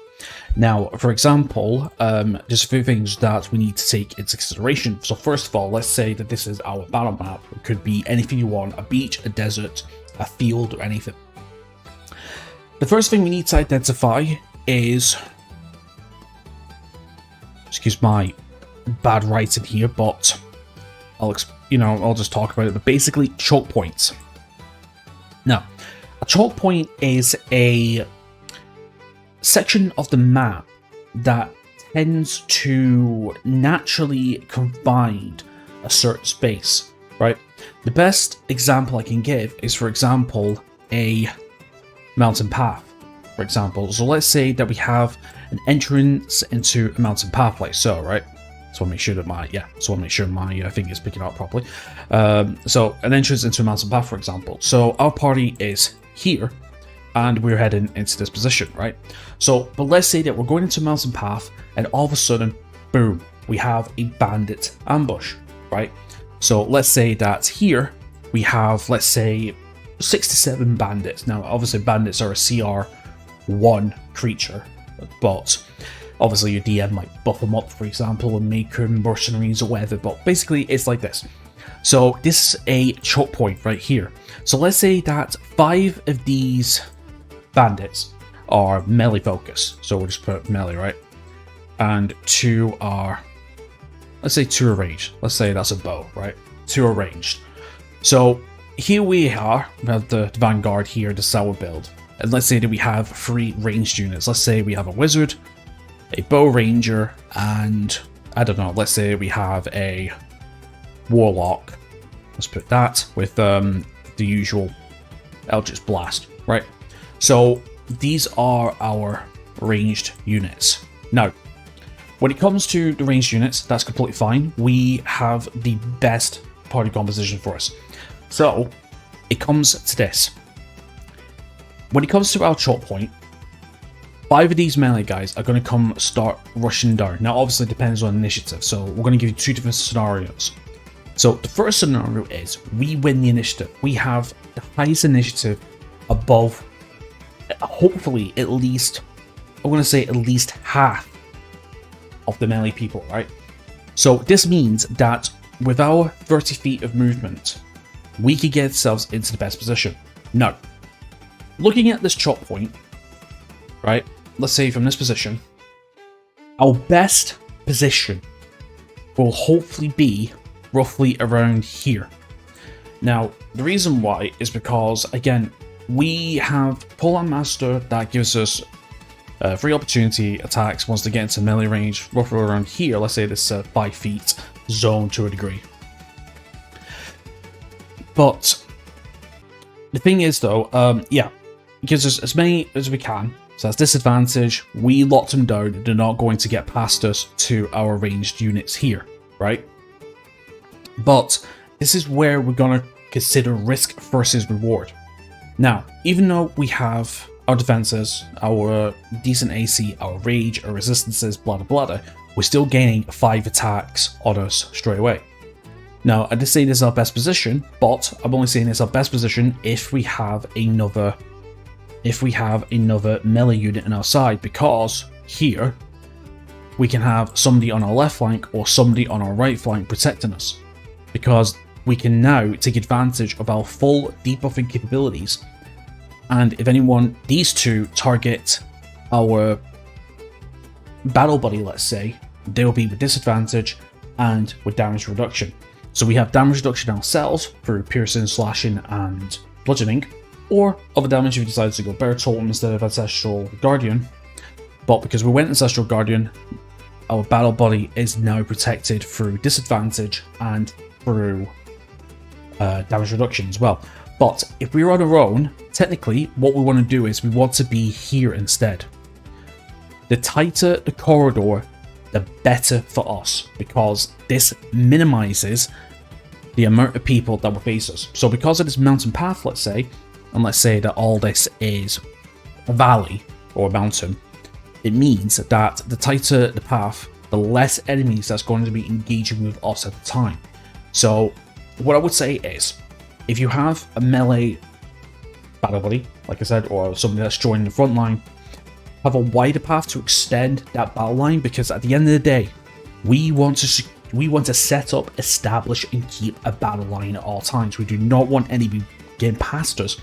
Speaker 1: Now, for example, there's a few things that we need to take into consideration. So first of all, let's say that this is our battle map. It could be anything you want, a beach, a desert, a field, or anything. The first thing we need to identify is, excuse my bad writing here, but I'll just talk about it, but basically choke points. Now, a choke point is a section of the map that tends to naturally confine a certain space, right? The best example I can give is, for example, a mountain path, for example. So let's say that we have an entrance into a mountain path like so, right? So I want to make sure my thing is picking up properly. So an entrance into a mountain path, for example. So our party is here, and we're heading into this position, right? So, but let's say that we're going into a mountain path, and all of a sudden, boom, we have a bandit ambush, right? So let's say that here we have, let's say, 6 to 7 bandits. Now, obviously, bandits are a CR1 creature, but obviously your DM might buff them up, for example, and make them mercenaries or whatever, but basically it's like this. So this is a choke point right here. So let's say that 5 of these bandits are melee focused. So we'll just put melee, right? And 2 are, let's say 2 are ranged. Let's say that's a bow, right? 2 are ranged. So here we have the Vanguard here, the sour build. And let's say that we have 3 ranged units. Let's say we have a wizard, a bow ranger, and I don't know, let's say we have a warlock. Let's put that with the usual Eldritch Blast, right? So these are our ranged units. Now, when it comes to the ranged units, that's completely fine. We have the best party composition for us. So it comes to this. When it comes to our choke point, 5 of these melee guys are going to start rushing down. Now, obviously, it depends on initiative, so we're going to give you 2 different scenarios. So the first scenario is we win the initiative. We have the highest initiative above, hopefully, at least, I want to say at least half of the melee people, right? So this means that with our 30 feet of movement, we could get ourselves into the best position. Now, looking at this choke point, right? Let's say from this position, our best position will hopefully be roughly around here. Now, the reason why is because, again, we have Pull-On Master that gives us Free opportunity attacks once they get into melee range, roughly around here. Let's say this 5 feet zone to a degree. But the thing is, though, yeah, because there's as many as we can. So that's disadvantage. We locked them down. They're not going to get past us to our ranged units here, right? But this is where we're going to consider risk versus reward. Now, even though we have our defenses, our decent AC, our rage, our resistances, blah blah blah, we're still gaining 5 attacks on us straight away. Now, I did say this is our best position, but I'm only saying it's our best position if we have another melee unit on our side, because here we can have somebody on our left flank or somebody on our right flank protecting us, because we can now take advantage of our full debuffing capabilities. And if these two target our battle buddy, let's say, they will be with disadvantage and with damage reduction. So we have damage reduction ourselves through piercing, slashing, and bludgeoning, or other damage if we decide to go Bear Totem instead of Ancestral Guardian. But because we went Ancestral Guardian, our battle buddy is now protected through disadvantage and through damage reduction as well. But if we're on our own, technically what we want to do is we want to be here instead. The tighter the corridor, the better for us, because this minimizes the amount of people that will face us. So because of this mountain path, let's say, and let's say that all this is a valley or a mountain, it means that the tighter the path, the less enemies that's going to be engaging with us at the time. So what I would say is, if you have a melee battle buddy, like I said, or somebody that's joining the front line, have a wider path to extend that battle line, because at the end of the day, we want to set up, establish, and keep a battle line at all times. We do not want anybody getting past us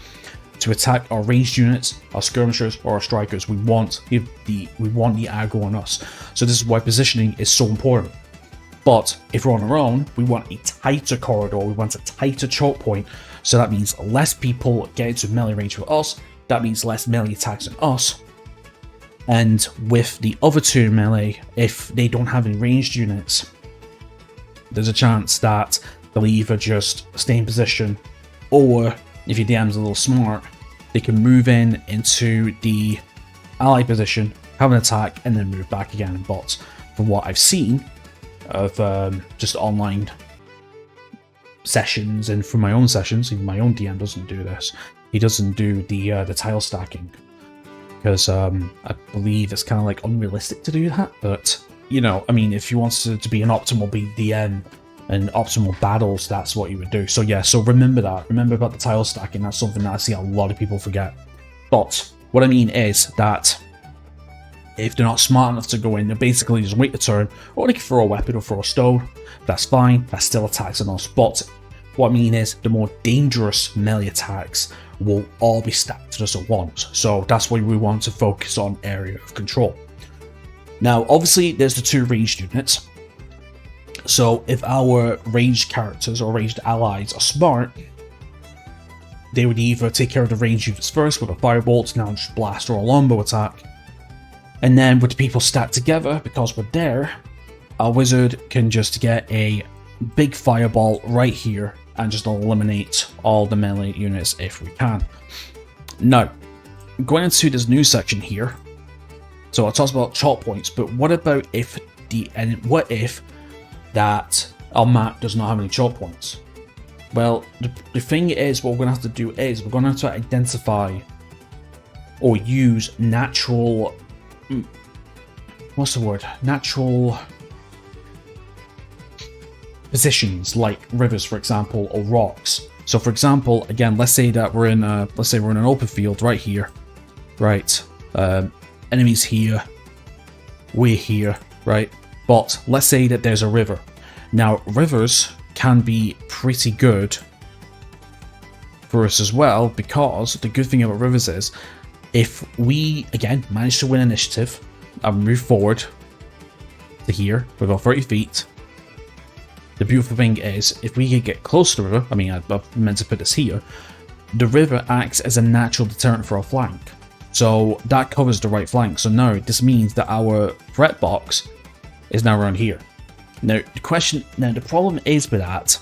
Speaker 1: to attack our ranged units, our skirmishers, or our strikers. We want the aggro on us. So this is why positioning is so important. But if we're on our own, we want a tighter corridor, we want a tighter choke point, so that means less people get into melee range with us, that means less melee attacks on us, and with the other two melee, if they don't have any ranged units, there's a chance that they'll either just stay in position, or if your DM's a little smart, they can move into the ally position, have an attack, and then move back again. But from what I've seen of just online sessions and from my own sessions, even my own DM doesn't do this. He doesn't do the tile stacking, because I believe it's kind of like unrealistic to do that. But you know, I mean, if you want to be an optimal DM and optimal battles, that's what you would do. So yeah, so remember that. Remember about the tile stacking. That's something that I see a lot of people forget. But what I mean is that if they're not smart enough to go in, they basically just wait the turn, or they can throw a weapon or throw a stone. That's fine. That still attacks on us. But what I mean is, the more dangerous melee attacks will all be stacked to us at once. So that's why we want to focus on area of control. Now, obviously, there's the two ranged units. So if our ranged characters or ranged allies are smart, they would either take care of the ranged units first with a firebolt, knowledge blast, or a longbow attack. And then with the people stacked together, because we're there, our wizard can just get a big fireball right here and just eliminate all the melee units if we can. Now, going into this new section here, so I talked about chalk points, but what about if that our map does not have any chalk points? Well, the thing is, what we're going to have to do is we're going to have to identify or use natural, natural positions like rivers, for example, or rocks. So for example, again, let's say we're in an open field right here, right? Enemies here, we're here, right? But let's say that there's a river. Now, rivers can be pretty good for us as well, because the good thing about rivers is, if we, again, manage to win initiative and move forward to here with our 30 feet, the beautiful thing is, if we can get close to the river, I mean, I meant to put this here, the river acts as a natural deterrent for our flank. So that covers the right flank. So now this means that our threat box is now around here. Now the problem is with that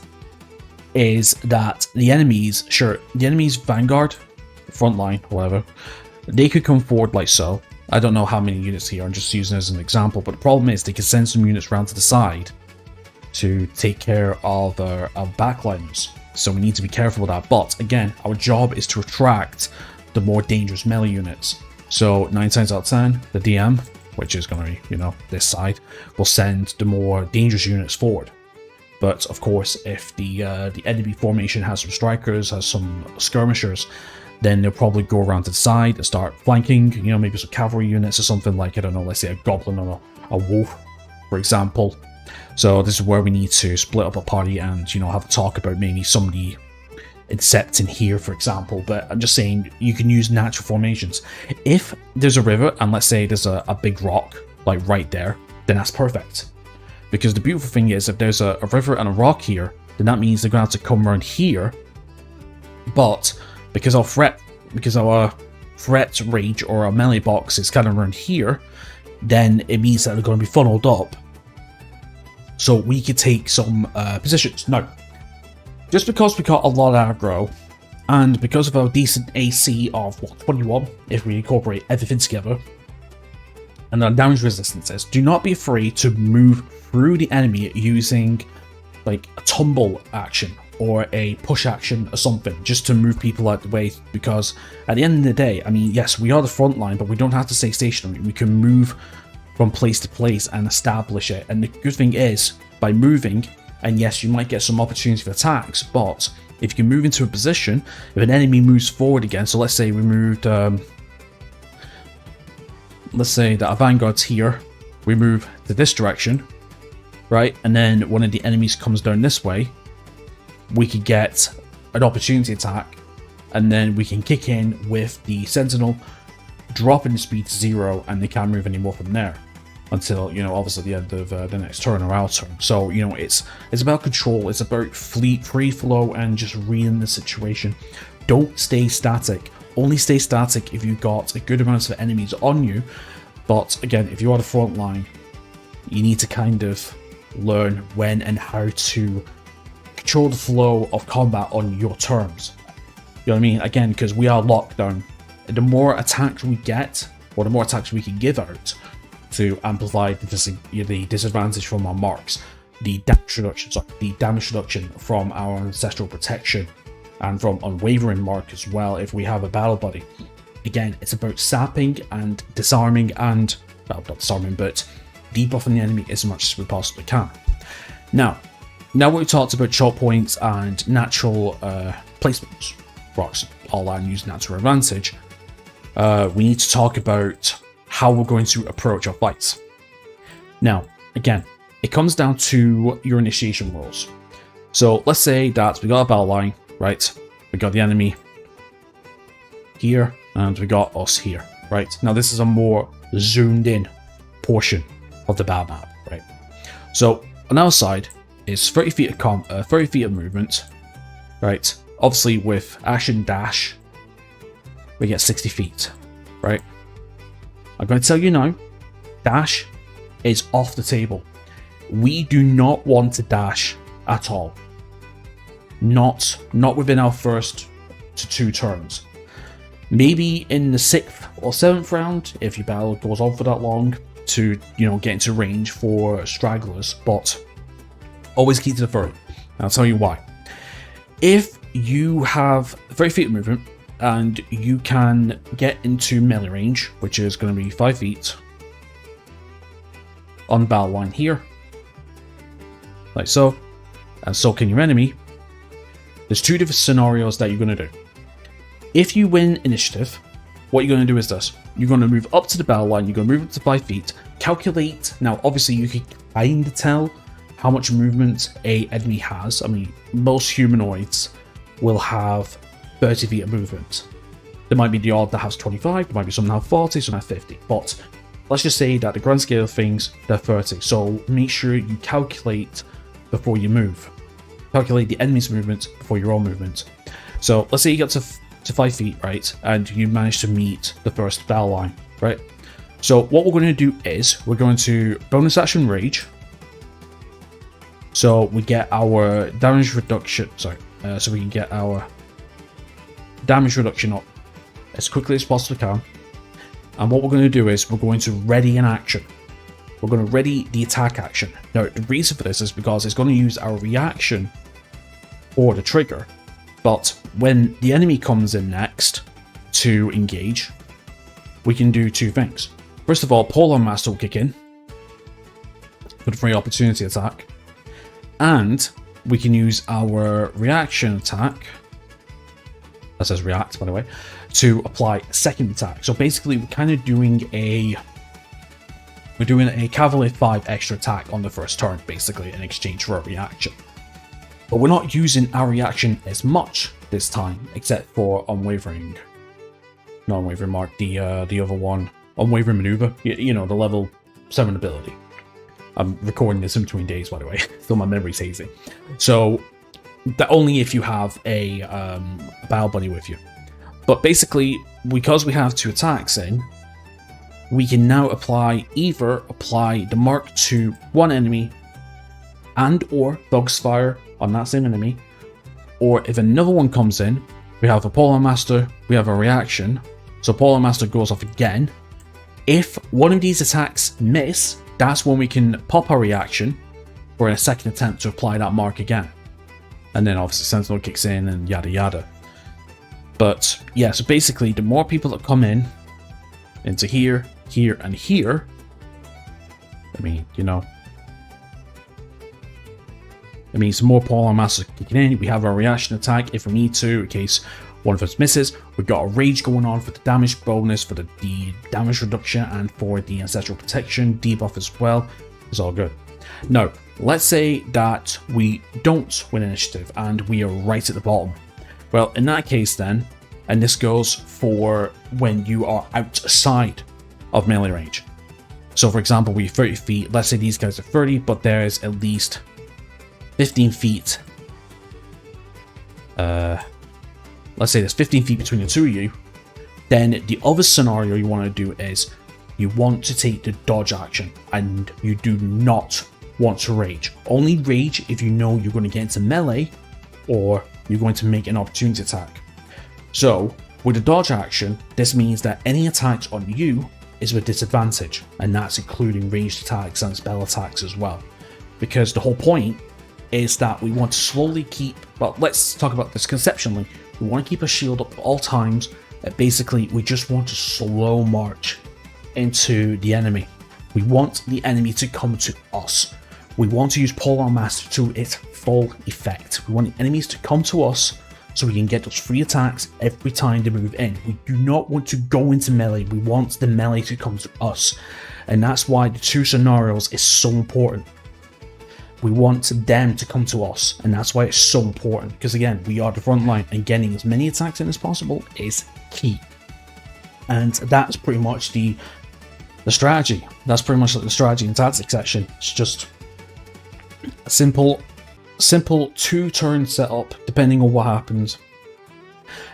Speaker 1: is that the enemies, the enemy's Vanguard, front line, whatever, they could come forward like so. I don't know how many units here, I'm just using it as an example, but the problem is they can send some units around to the side to take care of our backliners. So we need to be careful with that. But again, our job is to attract the more dangerous melee units. So 9 times out of 10, the DM, which is going to be, you know, this side, will send the more dangerous units forward. But of course, if the enemy formation has some strikers, has some skirmishers, then they'll probably go around to the side and start flanking, you know, maybe some cavalry units or something like, I don't know, let's say a goblin or a wolf, for example. So this is where we need to split up a party and, you know, have a talk about maybe somebody insects in here, for example. But I'm just saying, you can use natural formations. If there's a river and let's say there's a big rock, like right there, then that's perfect. Because the beautiful thing is, if there's a river and a rock here, then that means they're going to have to come around here. But because our threat range or our melee box is kind of around here, then it means that they're going to be funneled up. So we could take some positions. Now, just because we got a lot of aggro, and because of our decent AC of, what, 21, if we incorporate everything together, and our damage resistances, do not be afraid to move through the enemy using like a tumble action or a push action or something, just to move people out the way. Because at the end of the day, I mean, yes, we are the front line, but we don't have to stay stationary. We can move from place to place and establish it. And the good thing is, by moving, and yes, you might get some opportunity for attacks, but if you can move into a position, if an enemy moves forward again, so let's say we moved, let's say that our Vanguard's here, we move to this direction, right, and then one of the enemies comes down this way, we could get an opportunity attack, and then we can kick in with the Sentinel, dropping the speed to 0, and they can't move anymore from there until, you know, obviously the end of the next turn or our turn. So, you know, it's about control, it's about free flow and just reading the situation. Don't stay static. Only stay static if you've got a good amount of enemies on you. But again, if you are the front line, you need to kind of learn when and how to control the flow of combat on your terms. You know what I mean? Again, because we are locked down. The more attacks we get, or the more attacks we can give out to amplify the disadvantage from our marks, the damage reduction from our ancestral protection, and from unwavering mark as well if we have a battle buddy. Again, it's about sapping and disarming and, well, not disarming, but debuffing the enemy as much as we possibly can. Now we've talked about choke points and natural placements, rocks, all that, and use natural advantage, we need to talk about how we're going to approach our fights. Now, again, it comes down to your initiation rules. So let's say that we got a battle line, right? We got the enemy here, and we got us here, right? Now this is a more zoomed in portion of the battle map, right? So on our side is 30 feet of 30 feet of movement, right? Obviously with action dash, we get 60 feet, right? I'm going to tell you now, dash is off the table. We do not want to dash at all. Not within our first to 2 turns. Maybe in the 6th or 7th round, if your battle goes on for that long, to, you know, get into range for stragglers, but always keep to the 30. And I'll tell you why. If you have 30 feet of movement, and you can get into melee range, which is going to be 5 feet, on the battle line here, like so, and so can your enemy. There's 2 different scenarios that you're going to do. If you win initiative, what you're going to do is this. You're going to move up to the battle line, you're going to move up to 5 feet, calculate. Now, obviously, you can kind of tell how much movement a enemy has. I mean, most humanoids will have 30 feet of movement. There might be the odd that has 25, there might be some that have 40, some that have 50, but let's just say that the grand scale of things, they're 30. So make sure you calculate before you move. Calculate the enemy's movement before your own movement. So let's say you get to to 5 feet, right? And you manage to meet the first battle line, right? So what we're going to do is we're going to bonus action rage. So we get our damage reduction, so we can get our damage reduction up as quickly as possibly can. And what we're going to do is we're going to ready an action. We're going to ready the attack action. Now, the reason for this is because it's going to use our reaction or the trigger. But when the enemy comes in next to engage, we can do two things. First of all, Polearm Master will kick in for the free opportunity attack. And we can use our reaction attack, that says react by the way, to apply a second attack. So basically we're kind of doing a Cavalier 5 extra attack on the first turn, basically, in exchange for a reaction. But we're not using our reaction as much this time, except for Unwavering. Not Unwavering Mark, the other one. Unwavering Maneuver, you know, the level 7 ability. I'm recording this in between days, by the way, so my memory's hazy. So, that only if you have a Battle Buddy with you. But basically, because we have 2 attacks in, we can now either apply the mark to one enemy and or Focus Fire on that same enemy, or if another one comes in, we have a Polearm Master, we have a reaction, so Polearm Master goes off again. If one of these attacks miss, that's when we can pop our reaction for a second attempt to apply that mark again. And then obviously Sentinel kicks in and yada yada. But yeah, so basically the more people that come in into here, here, and here, I mean, you know, it means more Polearm Master kicking in. We have our reaction attack if we need to, in case one of us misses. We've got a rage going on for the damage bonus, for the damage reduction, and for the ancestral protection debuff as well. It's all good. Now, let's say that we don't win initiative and we are right at the bottom. Well, in that case then, and this goes for when you are outside of melee range. So for example, we're 30 feet, let's say these guys are 30, but there's at least 15 feet. Let's say there's 15 feet between the two of you. Then the other scenario you want to do is you want to take the dodge action and you do not want to rage. Only rage if you know you're going to get into melee or you're going to make an opportunity attack. So with the dodge action, this means that any attacks on you is with disadvantage, and that's including ranged attacks and spell attacks as well. Because the whole point is that we want to slowly keep, well, let's talk about this conceptually. We want to keep a shield up at all times. Basically, we just want to slow march into the enemy. We want the enemy to come to us. We want to use Polearm Master to its full effect. We want the enemies to come to us so we can get those free attacks every time they move in. We do not want to go into melee. We want the melee to come to us. And that's why the two scenarios is so important. We want them to come to us, and that's why it's so important, because again, we are the front line and getting as many attacks in as possible is key. And that's pretty much the strategy. That's pretty much like the strategy and tactics section. It's just a simple 2-turn setup depending on what happens,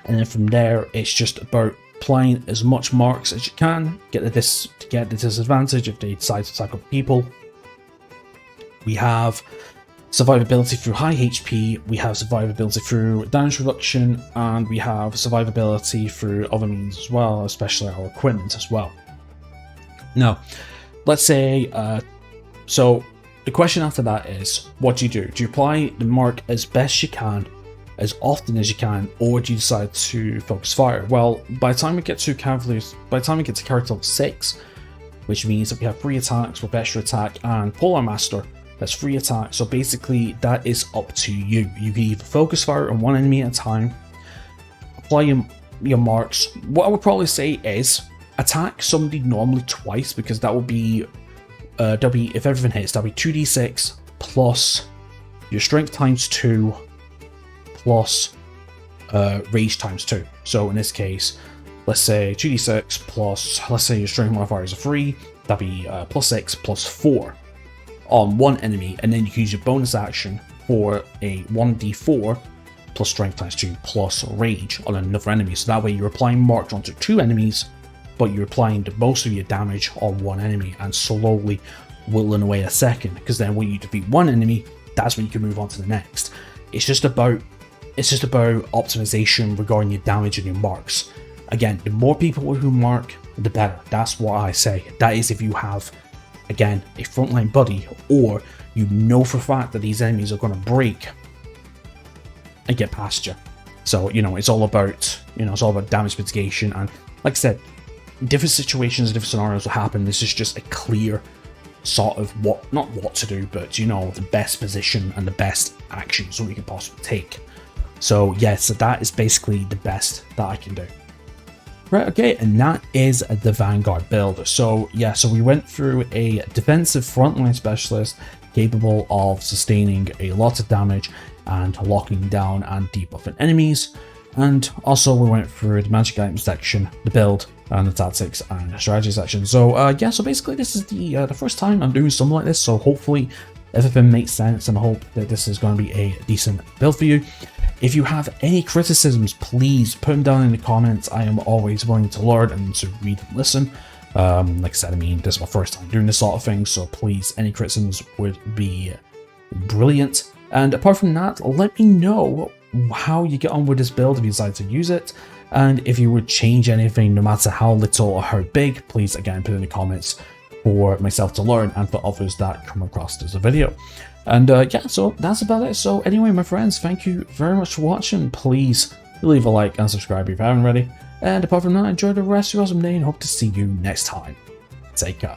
Speaker 1: and then from there it's just about applying as much marks as you can, get the disadvantage if they decide to attack other people. We have survivability through high HP, we have survivability through damage reduction, and we have survivability through other means as well, especially our equipment as well. Now, let's say, so the question after that is, what do you do? Do you apply the mark as best you can, as often as you can, or do you decide to focus fire? Well, by the time we get to Cavaliers, by the time we get to character level 6, which means that we have 3 attacks with extra attack and Polearm Master, that's 3 attacks. So basically, that is up to you. You can either focus fire on one enemy at a time, apply your marks. What I would probably say is attack somebody normally twice, because that would be if everything hits, that'll be 2d6 plus your strength times 2 plus rage times 2. So in this case, let's say 2d6 plus, let's say your strength modifier is a 3, that'd be plus 6 plus 4 on one enemy, and then you can use your bonus action for a 1d4 plus strength times 2 plus rage on another enemy. So that way you're applying marks onto 2 enemies, but you're applying most of your damage on 1 enemy and slowly whittling away a second, because then when you defeat 1 enemy, that's when you can move on to the next. It's just about optimization regarding your damage and your marks. Again, the more people who mark, the better. That's what I say. That is if you have, again, a frontline buddy, or you know for a fact that these enemies are going to break and get past you. So, you know, it's all about damage mitigation. And like I said, different situations, different scenarios will happen. This is just a clear sort of not what to do, but, you know, the best position and the best actions that we can possibly take. So yes, that is basically the best that I can do. Right, okay, and that is the Vanguard build. So yeah, so we went through a defensive frontline specialist capable of sustaining a lot of damage and locking down and debuffing enemies. And also we went through the magic item section, the build, and the tactics and the strategy section. So yeah, so basically this is the first time I'm doing something like this, so hopefully everything makes sense, and I hope that this is going to be a decent build for you. If you have any criticisms, please put them down in the comments. I am always willing to learn and to read and listen. Like I said, I mean, this is my first time doing this sort of thing, so please, any criticisms would be brilliant. And apart from that, let me know how you get on with this build if you decide to use it, and if you would change anything, no matter how little or how big, please again put in the comments for myself to learn and for others that come across this video. And yeah, so that's about it. So anyway, my friends, thank you very much for watching. Please leave a like and subscribe if you haven't already. And apart from that, enjoy the rest of your awesome day and hope to see you next time. Take care.